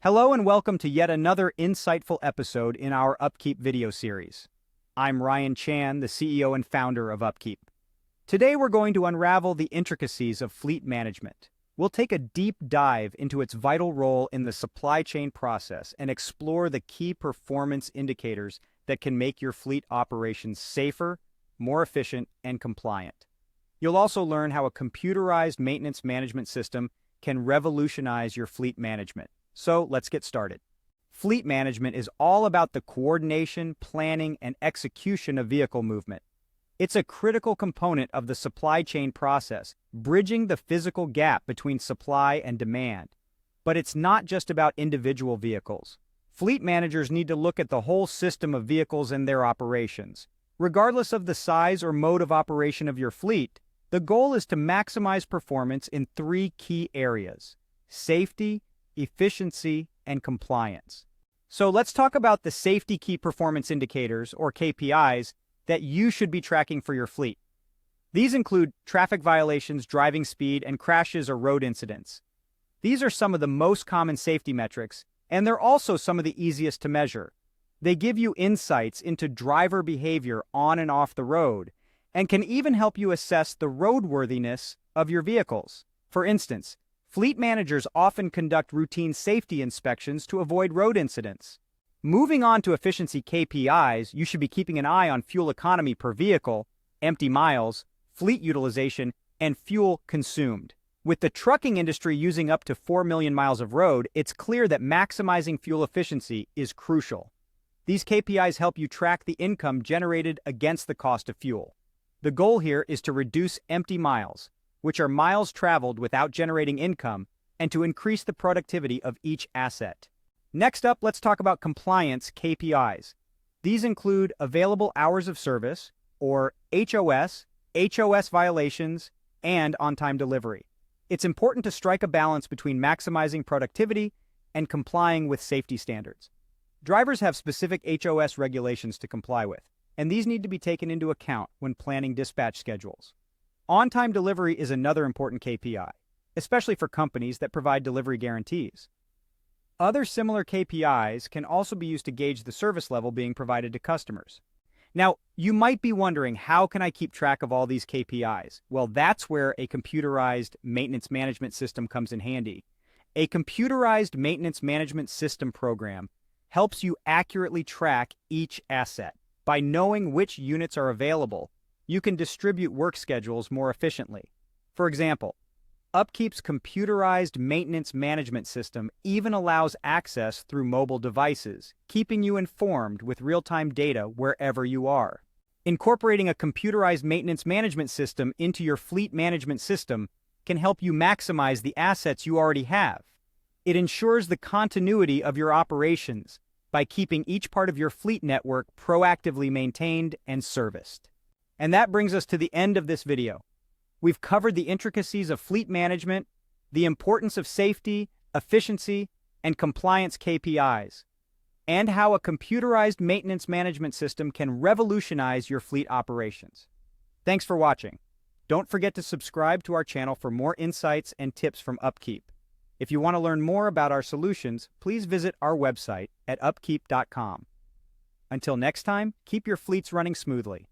Hello and welcome to yet another insightful episode in our UpKeep video series. I'm Ryan Chan, the CEO and founder of UpKeep. Today we're going to unravel the intricacies of fleet management. We'll take a deep dive into its vital role in the supply chain process and explore the key performance indicators that can make your fleet operations safer, more efficient, and compliant. You'll also learn how a computerized maintenance management system can revolutionize your fleet management. So let's get started. Fleet management is all about the coordination, planning, and execution of vehicle movement. It's a critical component of the supply chain process, bridging the physical gap between supply and demand. But it's not just about individual vehicles. Fleet managers need to look at the whole system of vehicles and their operations. Regardless of the size or mode of operation of your fleet, the goal is to maximize performance in three key areas: safety, efficiency, and compliance. So let's talk about the safety key performance indicators, or KPIs, that you should be tracking for your fleet. These include traffic violations, driving speed, and crashes or road incidents. These are some of the most common safety metrics, and they're also some of the easiest to measure. They give you insights into driver behavior on and off the road, and can even help you assess the roadworthiness of your vehicles. For instance, fleet managers often conduct routine safety inspections to avoid road incidents. Moving on to efficiency KPIs, you should be keeping an eye on fuel economy per vehicle, empty miles, fleet utilization, and fuel consumed. With the trucking industry using up to 4 million miles of road, it's clear that maximizing fuel efficiency is crucial. These KPIs help you track the income generated against the cost of fuel. The goal here is to reduce empty miles, which are miles traveled without generating income, and to increase the productivity of each asset. Next up, let's talk about compliance KPIs. These include available hours of service, or HOS, HOS violations, and on-time delivery. It's important to strike a balance between maximizing productivity and complying with safety standards. Drivers have specific HOS regulations to comply with, and these need to be taken into account when planning dispatch schedules. On-time delivery is another important KPI, especially for companies that provide delivery guarantees. Other similar KPIs can also be used to gauge the service level being provided to customers. Now, you might be wondering, how can I keep track of all these KPIs? Well, that's where a computerized maintenance management system comes in handy. A computerized maintenance management system program helps you accurately track each asset. By knowing which units are available, you can distribute work schedules more efficiently. For example, UpKeep's computerized maintenance management system even allows access through mobile devices, keeping you informed with real-time data wherever you are. Incorporating a computerized maintenance management system into your fleet management system can help you maximize the assets you already have. It ensures the continuity of your operations by keeping each part of your fleet network proactively maintained and serviced. And that brings us to the end of this video. We've covered the intricacies of fleet management, the importance of safety, efficiency, and compliance KPIs, and how a computerized maintenance management system can revolutionize your fleet operations. Thanks for watching. Don't forget to subscribe to our channel for more insights and tips from UpKeep. If you want to learn more about our solutions, please visit our website at upkeep.com. Until next time, keep your fleets running smoothly.